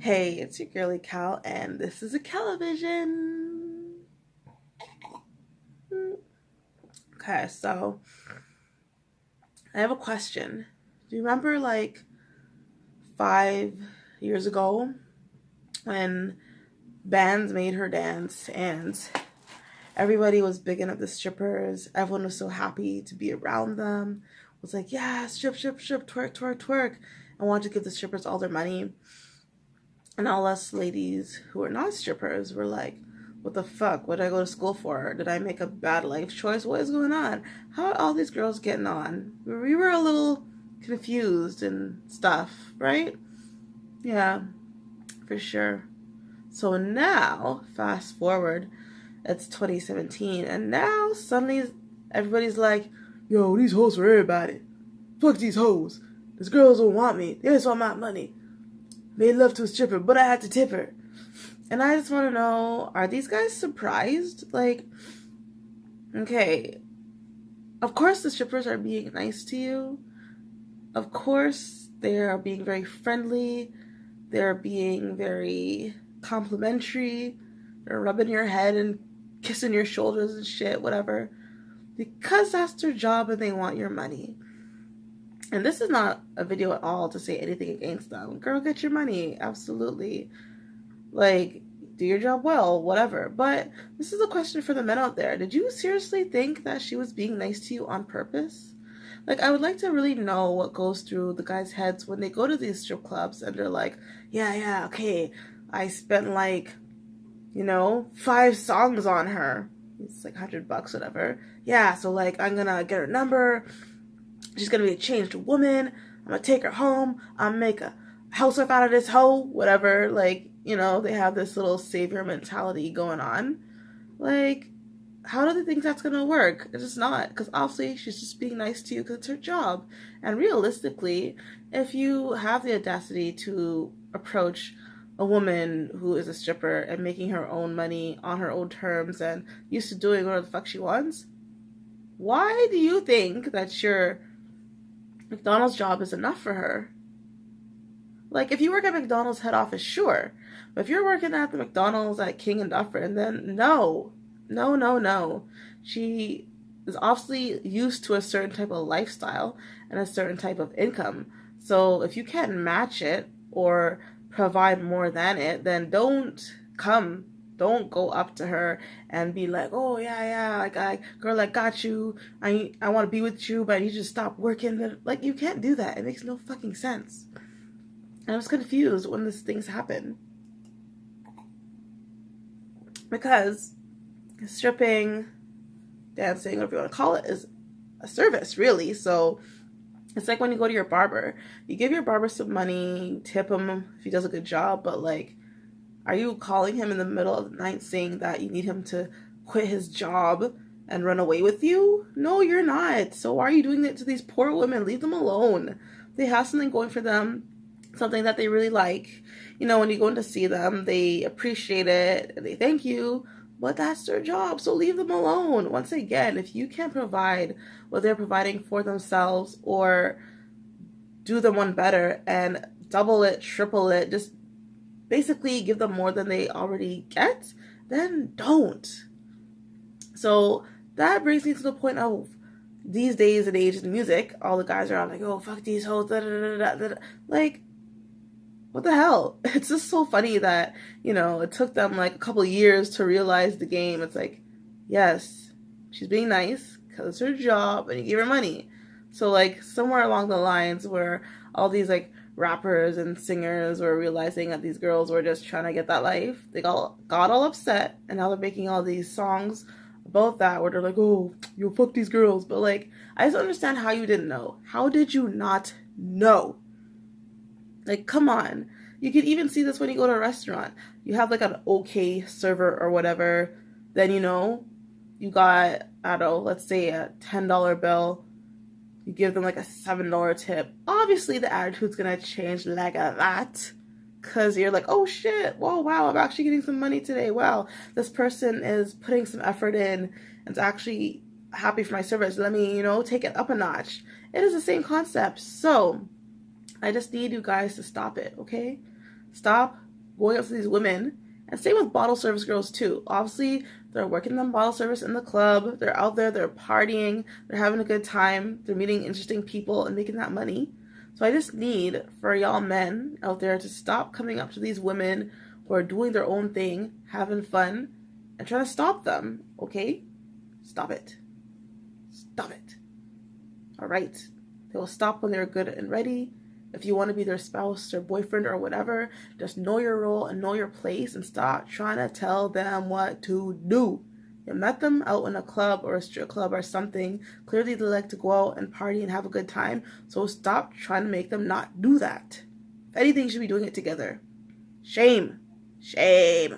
Hey, it's your girly Cal, and this is Ekellevision. Okay, so I have a question. Do you remember like 5 years ago when bands made her dance and everybody was bigging up the strippers? Everyone was so happy to be around them. Was like, yeah, strip, strip, strip, twerk, twerk, twerk. I wanted to give the strippers all their money. And all us ladies who are not strippers were like, what the fuck? What did I go to school for? Did I make a bad life choice? What is going on? How are all these girls getting on? We were a little confused and stuff, right? Yeah, for sure. So now, fast forward, it's 2017, and now suddenly everybody's like, yo, these hoes for everybody. Fuck these hoes. These girls don't want me. They just want my money. Made love to a stripper, but I had to tip her. And I just want to know, are these guys surprised? Like, okay, of course the strippers are being nice to you. Of course they are being very friendly. They're being very complimentary. They're rubbing your head and kissing your shoulders and shit, whatever. Because that's their job and they want your money. And this is not a video at all to say anything against them. Girl, get your money. Absolutely. Like, do your job well, whatever. But this is a question for the men out there. Did you seriously think that she was being nice to you on purpose? Like, I would like to really know what goes through the guys' heads when they go to these strip clubs and they're like, yeah, okay, I spent like, 5 songs on her. It's like $100, whatever. Yeah, so like, I'm gonna get her number. She's gonna be a changed woman. I'm gonna take her home. I'm gonna make a housewife out of this hoe, whatever. Like, they have this little savior mentality going on. Like, how do they think that's gonna work? It's just not, because obviously she's just being nice to you because it's her job. And realistically, if you have the audacity to approach a woman who is a stripper and making her own money on her own terms and used to doing whatever the fuck she wants, why do you think that your McDonald's job is enough for her? Like, if you work at McDonald's head office, sure. But if you're working at the McDonald's at King and Dufferin, then no. No, no, no. She is obviously used to a certain type of lifestyle and a certain type of income. So if you can't match it or provide more than it, then don't go up to her and be like, oh yeah, girl, I got you. I want to be with you, but I need you to stop working. Like, you can't do that. It makes no fucking sense. And I was confused when these things happen. Because stripping, dancing, whatever you want to call it, is a service, really. So it's like when you go to your barber. You give your barber some money, you tip him if he does a good job, but like, are you calling him in the middle of the night saying that you need him to quit his job and run away with you? No, you're not. So why are you doing that to these poor women? Leave them alone. They have something going for them, something that they really like. When you go in to see them, they appreciate it and they thank you, but that's their job. So leave them alone. Once again, if you can't provide what they're providing for themselves or do them one better and double it, triple it, just basically give them more than they already get, then don't. So that brings me to the point of these days and age in music. All the guys are like, oh, fuck these hoes, da, da, da, da, da. Like, what the hell? It's just so funny that, it took them like a couple years to realize the game. It's like, yes, she's being nice because it's her job and you give her money. So like somewhere along the lines where all these like rappers and singers were realizing that these girls were just trying to get that life, they got all upset, and now they're making all these songs about that where they're like, oh, you fuck these girls. But like, I just don't understand how you didn't know. How did you not know? Like, come on. You can even see this when you go to a restaurant. You have like an okay server or whatever, then you got, I don't know, let's say a $10 bill. You give them like a $7 tip. Obviously, the attitude's gonna change like that. Because you're like, oh shit, whoa, wow, I'm actually getting some money today. Wow, this person is putting some effort in and is actually happy for my service. Let me, take it up a notch. It is the same concept. So, I just need you guys to stop it, okay? Stop going up to these women. And same with bottle service girls too. Obviously, they're working them bottle service in the club. They're out there, they're partying, they're having a good time, they're meeting interesting people and making that money. So I just need for y'all men out there to stop coming up to these women who are doing their own thing, having fun, and trying to stop them, okay? Stop it. Stop it. All right? They will stop when they're good and ready. If you want to be their spouse or boyfriend or whatever, just know your role and know your place and stop trying to tell them what to do. You met them out in a club or a strip club or something. Clearly they like to go out and party and have a good time. So stop trying to make them not do that. If anything, you should be doing it together. Shame. Shame.